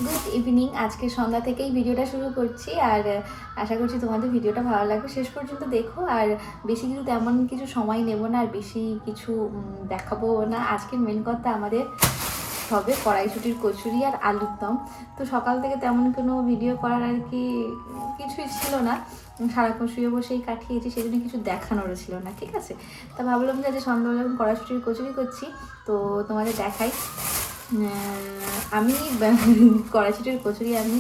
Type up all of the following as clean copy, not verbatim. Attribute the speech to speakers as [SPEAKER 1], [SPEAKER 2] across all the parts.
[SPEAKER 1] Good evening. আজকে সন্ধ্যা থেকেই ভিডিওটা শুরু করছি, আর আশা করছি তোমাদের ভিডিওটা ভালো লাগবে। শেষ পর্যন্ত দেখো, আর বেশি কিছু তেমন কিছু সময় নেব না, আর বেশি কিছু দেখাবো না। আজকের মেন কথা আমাদের হবে কড়াইশুঁটির কচুরি আর আলুর দম। তো সকাল থেকে তেমন কোনো ভিডিও করার আর কি কিছুই ছিল না, সারাক্ষণ শুয়ে বসেই কাটিয়েছি, সেই জন্য কিছু দেখানোরও ছিল না। ঠিক আছে, তা ভাবলাম যে আজ সন্ধ্যাবেলা যখন কড়াইশুঁটির কচুরি করছি তো তোমাদের দেখাই। আমি কড়াইশুঁটির কচুরি আমি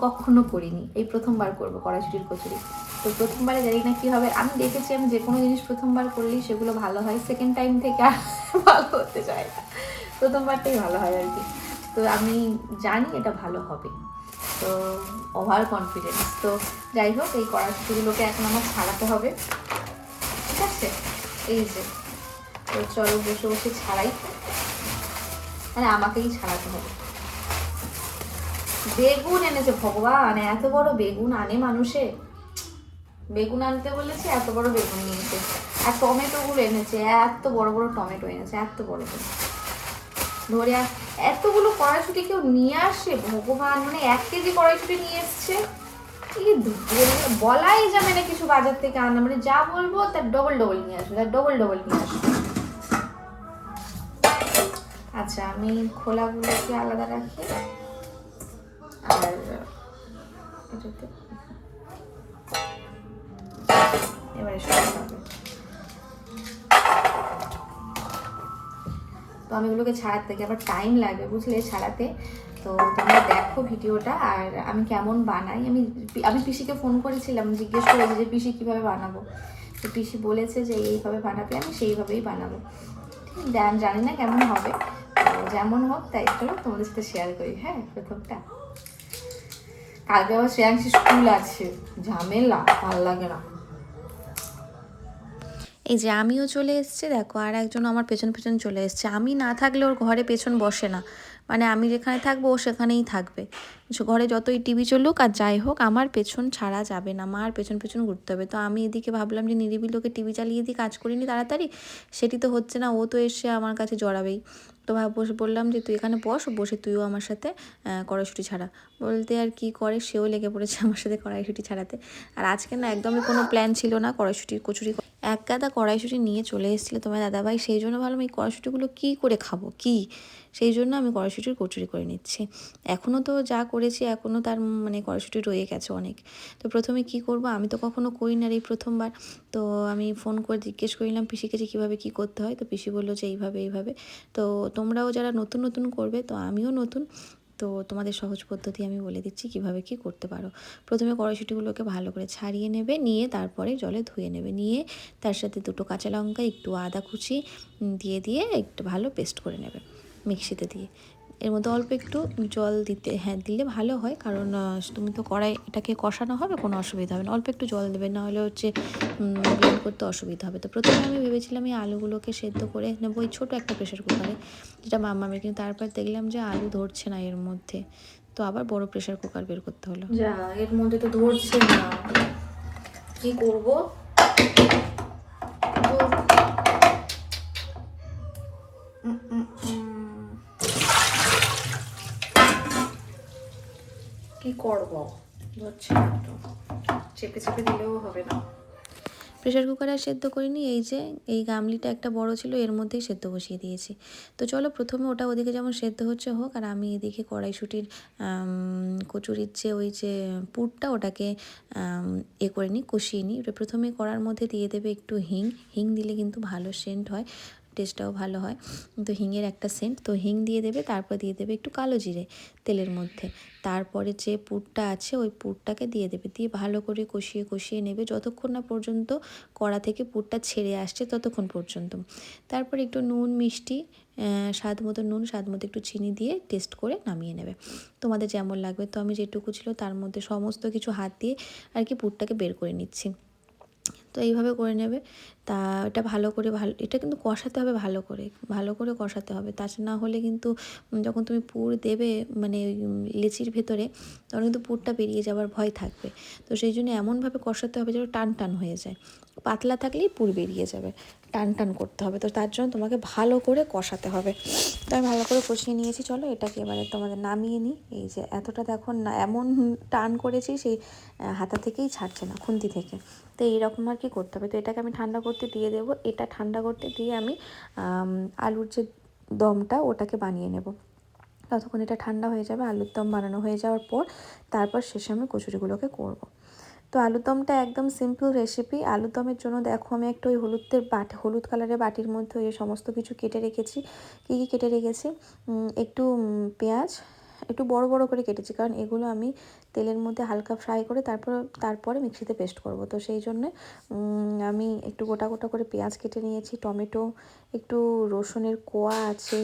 [SPEAKER 1] কখনো করিনি, এই প্রথমবার করব কড়াইশুঁটির কচুরি। তো প্রথমবারে জানি না কী হবে। আমি দেখেছি আমি যে কোনো জিনিস প্রথমবার করলেই সেগুলো ভালো হয়, সেকেন্ড টাইম থেকে আর ভালো হতে চায় না, প্রথমবারটাই ভালো হয় আর কি। তো আমি জানি এটা ভালো হবে, তো ওভার কনফিডেন্স। তো যাই হোক, এই কড়াইশুঁটিগুলোকে এখন আমার ছাড়াতে হবে। ঠিক আছে, এই যে, তো চলো বসে বসে ছাড়াই, মানে আমাকেই ছাড়াতে হবে। বেগুন এনেছে ভগবান, এত বড় বেগুন আনে মানুষে। বেগুন আনতে বলেছে, এত বড় বেগুন নিয়েছে। আর টমেটোগুলো এনেছে, এত বড় বড় টমেটো এনেছে, এত বড় বড় ধরে। এতগুলো কড়াইশুঁটি কেউ নিয়ে আসে ভগবান, মানে 1 কেজি কড়াইশুঁটি নিয়ে এসছে। বলাই যাবে না কিছু বাজার থেকে আনা, মানে যা বলবো তার ডবল ডবল নিয়ে আসবে, তার ডবল ডবল নিয়ে আসবে। আচ্ছা, আমি খোলাগুলোকে আলাদা রাখি, আর এটাতে এবারে সব হবে। তো আমি এগুলোকে ছাড়াতে থেকে আবার টাইম লাগবে বুঝলে ছাড়াতে। তো তোমরা দেখো ভিডিওটা, আর আমি কেমন বানাই। আমি পিসিকে ফোন করেছিলাম, জিজ্ঞেস করেছি যে পিসি কীভাবে বানাবো। তো পিসি বলেছে যে এইভাবে বানাবে, আমি সেইভাবেই বানাবো। ঠিক, জানি না কেমন হবে, তো যেমন হোক তাই চলো তোমাদের সাথে শেয়ার করি। হ্যাঁ, প্রথমটা কালকে আবার শ্রেয়াংশী স্কুল আছে, ঝামেলা, ভালো লাগে না। এই যে আমিও চলে এসেছি দেখো, আর একজন আমার পেছন পেছন চলে এসছে। আমি না থাকলে ওর ঘরে পেছন বসে না, মানে আমি যেখানে থাকবো ও সেখানেই থাকবে। ঘরে যতই টিভি চলুক আর যাই হোক, আমার পেছন ছাড়া যাবে না, মার পেছন পেছন ঘুরতে হবে। তো আমি এদিকে ভাবলাম যে নিরিবিলি ওকে টিভি চালিয়ে দিই, কাজ করিনি তাড়াতাড়ি। সেটি তো হচ্ছে না, ও তো এসে আমার কাছে জড়াবেই। তো বসে বললাম যে তুই এখানে বসে তুইও আমার সাথে কড়াইশুঁটি ছাড়া। বলতে আর কি করে, সেও লেগে পড়েছে আমার সাথে কড়াইশুঁটি ছাড়াতে। আর আজকে না একদমই কোনো প্ল্যান ছিল না কড়াইশুঁটির কচুরি। এক গাদা কড়াইশুঁটি নিয়ে চলে এসেছিলো তোমার দাদাভাই, সেই জন্য ভাবলাম এই কড়াইশুঁটিগুলো কী করে খাবো সেই জন্য আমি কড়াইশুঁটির কচুরি করে নিচ্ছি। এখনও তো যা করেছি এখনও তার মানে কড়াইশুঁটি রয়ে গেছে অনেক। তো প্রথমে কি করব, আমি তো কখনো করি না, এই প্রথমবার। তো আমি ফোন করে জিজ্ঞেস করিলাম পিসিকে যে কীভাবে কী করতে হয়। তো পিসি বললো যে এইভাবে। তো তোমরাও যারা নতুন নতুন করবে, তো আমিও নতুন, তো তোমাদের সহজ পদ্ধতি আমি বলে দিচ্ছি কিভাবে কি করতে পারো। প্রথমে কড়াইশুঁটিগুলোকে ভালো করে ছাড়িয়ে নেবে, নিয়ে তারপরে জলে ধুয়ে নেবে, নিয়ে তার সাথে 2টো কাঁচা লঙ্কা, একটু আদা কুচি দিয়ে একটু ভালো পেস্ট করে নেবে মিক্সিতে দিয়ে। এর মধ্যে অল্প একটু জল দিলে ভালো হয়, কারণ তুমি তো এটাকে কষানো হবে, কোনো অসুবিধা হবে না। অল্প একটু জল দেবে, নাহলে হচ্ছে ব্লেন্ড করতে অসুবিধা হবে। তো প্রথমে আমি ভেবেছিলাম এই আলুগুলোকে সেদ্ধ করে নেবো ওই ছোটো একটা প্রেশার কুকারে, যেটা মাম্মামের, কিন্তু তারপর দেখলাম যে আলু ধরছে না এর মধ্যে। তো আবার বড় প্রেশার কুকার বের করতে হলো। যা, এর মধ্যে তো ধরছে না, কি করব। কি করব, ধরছে না তো, চেপে দিলেও হবে না। প্রেশার কুকারে আর সেদ্ধ করিনি, এই যে এই গামলিটা একটা বড় ছিল, এর মধ্যেই সেদ্ধ বসিয়ে দিয়েছি। তো চলো প্রথমে ওটা ওদিকে যেমন সেদ্ধ হচ্ছে হোক, আর আমি এদিকে কড়াইশুঁটির কচুরির যে পুরটা, ওটাকে করে নিই, কষিয়ে নিই। ওটা প্রথমে কড়ার মধ্যে দিয়ে দেবে একটু হিং দিলে কিন্তু ভালো সেন্ট হয়, টেস্টটাও ভালো হয়। তো হিংয়ের একটা সেন্ট, তো হিং দিয়ে দেবে, তারপর দিয়ে দেবে একটু কালো জিরে তেলের মধ্যে। তারপরে যে পুরটা আছে ওই পুরটাকে দিয়ে দেবে, দিয়ে ভালো করে কষিয়ে নেবে যতক্ষণ না পর্যন্ত কড়া থেকে পুরটা ছেড়ে আসছে, ততক্ষণ পর্যন্ত। তারপর একটু নুন মিষ্টি স্বাদ মতো নুন, স্বাদ মতো একটু চিনি দিয়ে টেস্ট করে নামিয়ে নেবে, তোমাদের যেমন লাগবে। তো আমি যেটুকু ছিল তার মধ্যে সমস্ত কিছু হাত দিয়ে আর কি পুরটাকে বের করে নিচ্ছি। তো এইভাবে করে নেবে। তা এটা এটা কিন্তু কষাতে হবে, ভালো করে কষাতে হবে। তা না হলে কিন্তু যখন তুমি পুর দেবে মানে লেচির ভেতরে, তখন কিন্তু পুরটা বেরিয়ে যাওয়ার ভয় থাকবে। তো সেই জন্য এমনভাবে কষাতে হবে যেন টান টান হয়ে যায়, পাতলা থাকলেই পুর বেরিয়ে যাবে। টান টান করতে হবে, তো তার জন্য তোমাকে ভালো করে কষাতে হবে। তো আমি ভালো করে কষিয়ে নিয়েছি। চলো এটাকে এবারে তোমাদের নামিয়ে নিই। এই যে এতটা দেখো না, এমন টান করেছি সেই হাতা থেকেই ছাড়ছে না, খুন্তি থেকে। তো এইরকম আর কি করতে হবে। তো এটাকে আমি ঠান্ডা করতে দিয়ে দেবো। এটা ঠান্ডা করতে দিয়ে আমি আলুর যে দমটা ওটাকে বানিয়ে নেব। ততক্ষণ এটা ঠান্ডা হয়ে যাবে, আলুর দম বানানো হয়ে যাওয়ার পর তারপর শেষে আমি কচুরিগুলোকে করব। তো আলুর দমটা একদম সিম্পল রেসিপি। আলুর দমের জন্য দেখো আমি একটা ওই হলুদ কালারের বাটির মধ্যে ওই সমস্ত কিছু কেটে রেখেছি। কী কী কেটে রেখেছি, একটু পেঁয়াজ একটু বড় বড় করে কেটেছি, কারণ এগুলো আমি তেলের মধ্যে হালকা ফ্রাই করে তারপরে মিক্সিতে পেস্ট করব। তো সেই জন্য আমি একটু গোটা গোটা করে পেঁয়াজ কেটে নিয়েছি, টমেটো, একটু রসুনের কোয়া আছে,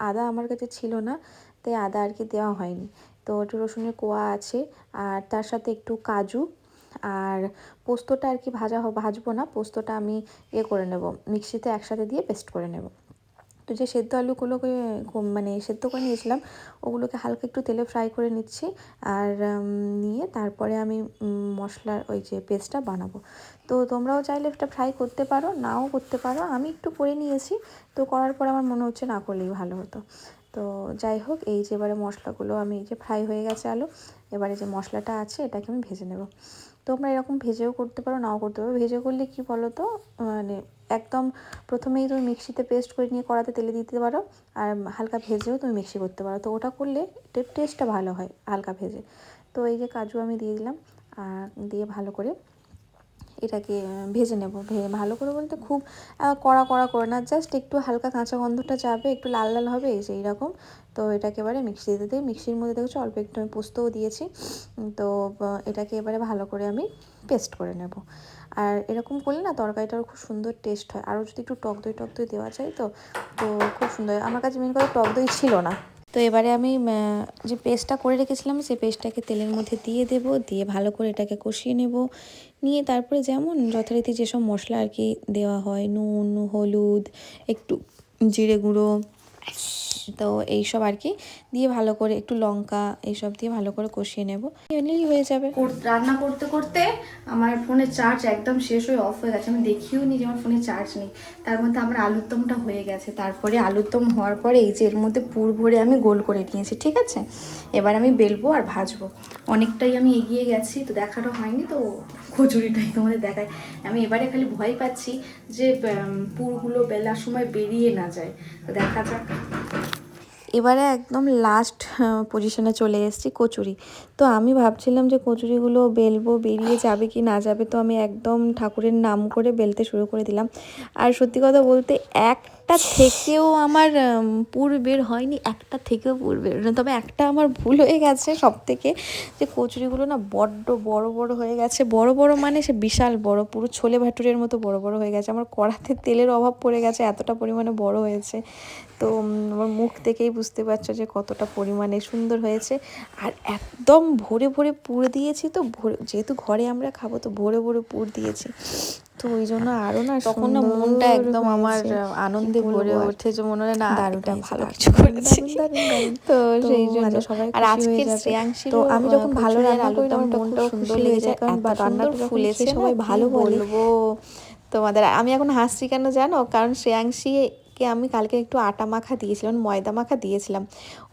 [SPEAKER 1] আদা আমার কাছে ছিল না তাই আদা আর কি দেওয়া হয়নি। তো একটু রসুনের কোয়া আছে, আর তার সাথে একটু কাজু, আর পোস্তটা আর কি ভাজবো না, পোস্তটা আমি করে নেব, মিক্সিতে একসাথে দিয়ে পেস্ট করে নেব। তো যে সেদ্ধ আলুগুলোকে মানে সেদ্ধ করে নিয়েছিলাম ওগুলোকে হালকা একটু তেলে ফ্রাই করে নিচ্ছি, আর নিয়ে তারপরে আমি মশলার ওই যে পেস্টটা বানাবো। তো তোমরাও চাইলে এটা ফ্রাই করতে পারো, নাও করতে পারো, আমি একটু করে নিয়েছি। তো করার পর আমার মনে হচ্ছে না করলেই ভালো হতো। তো যাই হোক, এই যে এবারে মশলাগুলো আমি এই যে ফ্রাই হয়ে গেছে আলু, এবারে যে মশলাটা আছে এটাকে আমি ভেজে নেব। তোমরা এরকম ভেজেও করতে পারো, নাও করতে পারো। ভেজে করলে কি বলো তো, মানে একদম প্রথমেই তুমি মিক্সিতে পেস্ট করে নিয়ে কড়াতে তেলে দিতে পারো, আর হালকা ভেজেও তুমি মিক্সি করতে পারো। তো ওটা করলে টেস্টটা ভালো হয় হালকা ভেজে। তো এই যে কাজু আমি দিয়ে দিলাম, আর দিয়ে ভালো করে এটাকে ভেজে নেব। ভালো করে বলতে খুব কড়া কড়া করে না, জাস্ট একটু হালকা কাঁচা গন্ধটা যাবে, একটু লাল লাল হবে, এই যে এইরকম। তো এটাকে এবারে মিক্সিতে দিয়ে, মিক্সির মধ্যে দেখছো অল্প একটু আমি পোস্তও দিয়েছি। তো এটাকে এবারে ভালো করে আমি পেস্ট করে নেব। আর এরকম করলে না তরকারিটার খুব সুন্দর টেস্ট হয়। আরও যদি একটু টক দই দেওয়া যায় তো তো খুব সুন্দর। আমার কাছে মেন কথা টক দই ছিল না। তো এবারে আমি যে পেস্টটা করে রেখেছিলাম সেই পেস্টটাকে তেলের মধ্যে দিয়ে দেব, দিয়ে ভালো করে এটাকে কষিয়ে নেব। নিয়ে তারপরে যেমন যথারীতি যেসব মশলা আর কি দেওয়া হয়, নুন, হলুদ, একটু জিরে গুঁড়ো, তো এইসব আর কি দিয়ে ভালো করে, একটু লঙ্কা, এইসব দিয়ে ভালো করে কষিয়ে নেব, এমনিই হয়ে যাবে। রান্না করতে করতে আমার ফোনের চার্জ একদম শেষ হয়ে অফ হয়ে গেছে। আমি দেখিও নি যে আমার ফোনে চার্জ নেই। তার মধ্যে আমার আলুর দমটা হয়ে গেছে। তারপরে আলুর দম হওয়ার পরে এই যে এর মধ্যে পুর ভরে আমি গোল করে নিয়েছি, ঠিক আছে। এবার আমি বেলবো আর ভাজবো। অনেকটাই আমি এগিয়ে গেছি, তো দেখানো হয়নি, তো কচুরিটাই তোমাদের দেখায়। আমি এবারে খালি ভয় পাচ্ছি যে পুরগুলো বেলার সময় বেরিয়ে না যায়। তো দেখা যাক। এবারে একদম লাস্ট পজিশনে চলে এসেছি, কচুরি। তো আমি ভাবছিলাম যে কচুরিগুলো বেলবো, বেরিয়ে যাবে কি না যাবে, তো আমি একদম ঠাকুরের নাম করে বেলতে শুরু করে দিলাম। আর সত্যি কথা বলতে একটা থেকেও আমার পুর বের হয়নি, একটা থেকেও পুর বের হয়নি। তবে একটা আমার ভুল হয়ে গেছে সব থেকে, যে কচুরিগুলো না বড্ড বড় বড় হয়ে গেছে। বড় বড় মানে সে বিশাল বড়, পুরো ছোলে ভাটুরের মতো বড় বড় হয়ে গেছে। আমার কড়াতে তেলের অভাব পড়ে গেছে, এতটা পরিমাণে বড় হয়েছে। তো আমার মুখ থেকেই বুঝতে পারছো যে কতটা পরিমাণে সুন্দর হয়েছে। আর একদম ভরে ভরে পুর দিয়েছি, তো যেহেতু ঘরে আমরা খাবো তো ভরে ভরে পুর দিয়েছি। তো ওই জন্য আরও না তখন না মনটা একদম আমার আনন্দে ভরে ওঠে, যে মনে হয় না দারুণটা ভালো কিছু করেছি। তো সেই জন্য সবাই, আর আজকে শ্রেয়াংশী, তো আমি যখন ভালো রান্না করি আমার মনটাও সুন্দর লেগে যায়, কারণ রান্নাটা ফুলেছে সবাই ভালো বলবো তোমাদের। আমি এখন হাসছি কেন জানো, কারণ শ্রেয়াংশীকে আমি কালকে একটু আটা মাখা দিয়েছিলাম, ময়দা মাখা দিয়েছিলাম।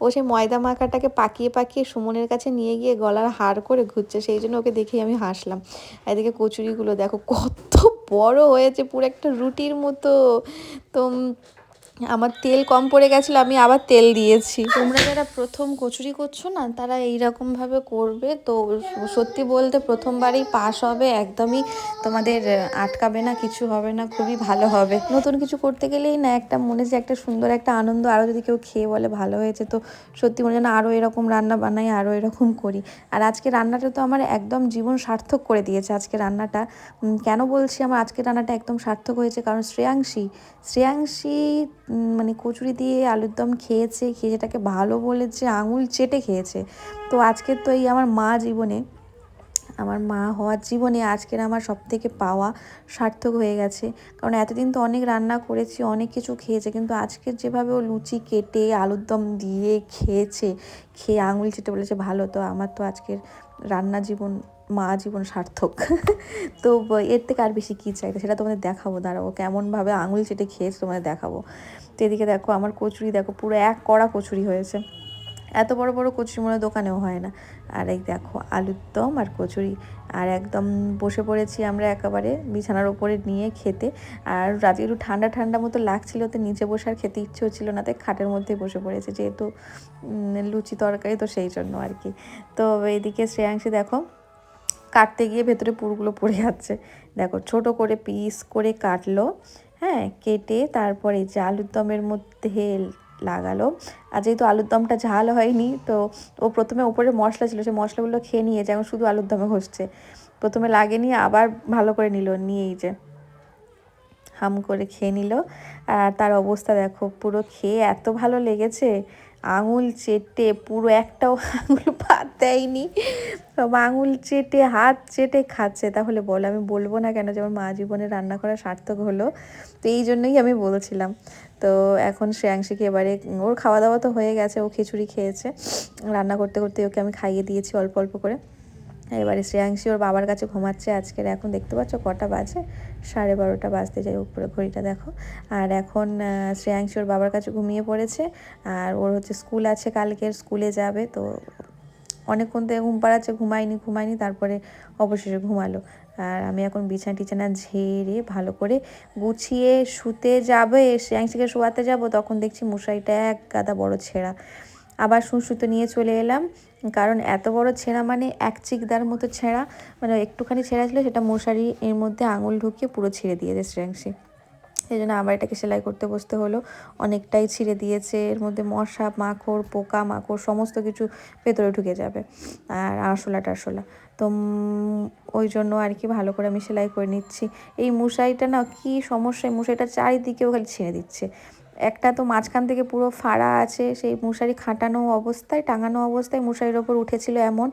[SPEAKER 1] ও সেই ময়দা মাখাটাকে পাকিয়ে পাকিয়ে সুমনের কাছে নিয়ে গিয়ে গলার হার করে ঘুরছে, সেই জন্য ওকে দেখেই আমি হাসলাম। এদিকে কচুরিগুলো দেখো কত বড় হয়েছে, পুরো একটা রুটির মতো। তো আমার তেল কম পড়ে গেছিলো, আমি আবার তেল দিয়েছি। তোমরা যারা প্রথম কচুরি করছো না তারা এইরকমভাবে করবে, তো সত্যি বলতে প্রথমবারই পাস হবে, একদমই তোমাদের আটকাবে না, কিছু হবে না, খুবই ভালো হবে। নতুন কিছু করতে গেলেই না একটা মনে যে একটা সুন্দর একটা আনন্দ, আরও যদি কেউ খেয়ে বলে ভালো হয়েছে, তো সত্যি মনে হয় না আরও এরকম রান্না বানাই, আরও এরকম করি। আর আজকে রান্নাটা তো আমার একদম জীবন সার্থক করে দিয়েছে আজকে রান্নাটা। কেন বলছি আমার আজকে রান্নাটা একদম সার্থক হয়েছে, কারণ শ্রেয়াংশী মানে কচুরি দিয়ে আলুর দম খেয়েছে, খেয়ে সেটাকে ভালো বলেছে, আঙুল চেটে খেয়েছে। তো আজকের তো এই আমার মা হওয়ার জীবনে আজকের আমার সবথেকে পাওয়া সার্থক হয়ে গেছে। কারণ এতদিন তো অনেক রান্না করেছি, অনেক কিছু খেয়েছে, কিন্তু আজকের যেভাবে ও লুচি কেটে আলুর দম দিয়ে খেয়েছে, খেয়ে আঙুল চেটে বলেছে ভালো, তো আমার তো আজকের রান্না জীবন মা জীবন সার্থক। তো এর থেকে আর বেশি কী চাই, সেটা তোমাদের দেখাবো, দাঁড়াবো কেমনভাবে আঙুল চেটে খেয়েছে তোমাদের দেখাবো। তো এদিকে দেখো আমার কচুরি, দেখো পুরো এক কড়া কচুরি হয়েছে। এত বড় বড় কচুরি মনে দোকানেও হয় না। আর এই দেখো আলুর দম আর কচুরি, আর একদম বসে পড়েছি আমরা একেবারে বিছানার ওপরে নিয়ে খেতে। আর রাতে একটু ঠান্ডা ঠান্ডা মতো লাগছিল, তো নিচে বসে আর খেতে ইচ্ছে হচ্ছিলো না, তাই খাটের মধ্যেই বসে পড়েছে, যেহেতু লুচি তরকারি, তো সেই জন্য আর কি। তো এইদিকে শ্রেয়াংশী দেখো কাটতে গিয়ে ভেতরে পুরগুলো পড়ে যাচ্ছে। দেখো ছোট করে পিস করে কাটলো, হ্যাঁ, কেটে তারপরে যে আলুর দমের মধ্যে লাগালো। আর যেহেতু আলুর দমটা ঝাল হয়নি, তো ও প্রথমে ওপরে মশলা ছিল, সেই মশলাগুলো খেয়ে নিয়ে যেমন শুধু আলুর দমে ঘষছে, প্রথমে লাগেনি, আবার ভালো করে নিল, নিয়েই যে হাম করে খেয়ে নিল। আর তার অবস্থা দেখো, পুরো খেয়ে এত ভালো লেগেছে, আঙুল চেটে পুরো একটাও আঙুল বাদ দেয়নি, সব আঙুল চেটে হাত চেটে খাচ্ছে। তাহলে বলো, আমি বলবো না কেন যে আমার মা জীবনে রান্না করা সার্থক হলো? তো এই জন্যই আমি বলছিলাম। তো এখন শ্রেয়াংশীকে এবারে, ওর খাওয়া দাওয়া তো হয়ে গেছে, ও খিচুড়ি খেয়েছে, রান্না করতে করতে ওকে আমি খাইয়ে দিয়েছি অল্প অল্প করে। এবারে শ্রেয়াংশী ওর বাবার কাছে ঘুমাচ্ছে আজকের। এখন দেখতে পাচ্ছ কটা বাজে, 12:30 বাজতে যায়, উপরে ঘড়িটা দেখো। আর এখন শ্রেয়াংশী ওর বাবার কাছে ঘুমিয়ে পড়েছে। আর ওর হচ্ছে স্কুল আছে, কালকের স্কুলে যাবে, তো অনেকক্ষণ থেকে ঘুম পাড়াচ্ছে, ঘুমায়নি, তারপরে অবশেষে ঘুমালো। আর আমি এখন বিছানা টিছানা ঝেড়ে ভালো করে গুছিয়ে শুতে যাবে, শ্রেয়াংশীকে শোয়াতে যাব, তখন দেখছি মশারিটা এক গাদা বড় ছেঁড়া। আবার সুতো নিয়ে চলে এলাম, কারণ এত বড় ছেঁড়া মানে এক চিকদার মতো ছেঁড়া, মানে একটুখানি ছেঁড়া ছিল, সেটা মশারি এর মধ্যে আঙুল ঢুকিয়ে পুরো ছিঁড়ে দিয়েছে শ্রেয়াংশী। সেই জন্য আবার এটাকে সেলাই করতে বসতে হলো, অনেকটাই ছিঁড়ে দিয়েছে, এর মধ্যে মশা মাকড় পোকা মাকড় সমস্ত কিছু ভেতরে ঢুকে যাবে, আর আরশোলা টারশোলা। তো ওই জন্য আর কি ভালো করে আমি সেলাই করে নিচ্ছি। এই মশারিটা না কি সমস্যা, মশারিটা চারিদিকেও খালি ছিঁড়ে দিচ্ছে। একটা তো মাঝখান থেকে পুরো ফাড়া আছে, সেই মশারি খাটানো অবস্থায়, টাঙানো অবস্থায় মশারির ওপর উঠেছিল, এমন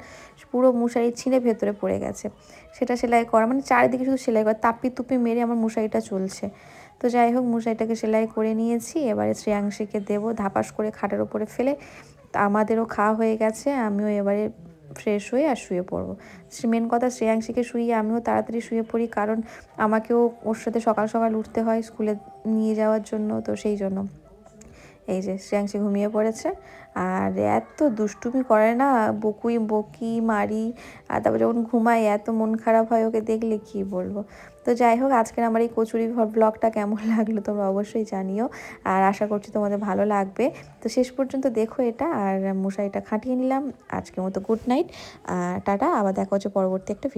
[SPEAKER 1] পুরো মশারি ছিঁড়ে ভেতরে পড়ে গেছে। সেটা সেলাই করা মানে চারিদিকে শুধু সেলাই করা, তাপি তুপি মেরে আমার মশারিটা চলছে। তো যাই হোক মশারিটাকে সেলাই করে নিয়েছি, এবারে শ্রেয়াংশীকে দেবো ধাপাস করে খাটের ওপরে ফেলে। আমাদেরও খাওয়া হয়ে গেছে, আমিও এবারে ফ্রেশ হয়ে আর শুয়ে পড়বো। মেন কথা শ্রেয়াংশীকে শুইয়ে আমিও তাড়াতাড়ি শুয়ে পড়ি, কারণ আমাকেও ওর সাথে সকাল সকাল উঠতে হয় স্কুলে নিয়ে যাওয়ার জন্য, তো সেই জন্য। এই যে শ্রেয়াংশী ঘুমিয়ে পড়েছে, আর এত দুষ্টুমি করে না, বকি মারি, আর তারপর যখন ঘুমায় এত মন খারাপ হয় ওকে দেখলে, কি বলবো। তো যাই হোক আজকের আমার এই কচুরি ঘর ব্লগটা কেমন লাগলো তোমরা অবশ্যই জানিও, আর আশা করছি তোমাদের ভালো লাগবে। তো শেষ পর্যন্ত দেখো এটা, আর মশারিটা খাটিয়ে নিলাম। আজকের মতো গুড নাইট, টাটা, আবার দেখা হচ্ছে পরবর্তী একটা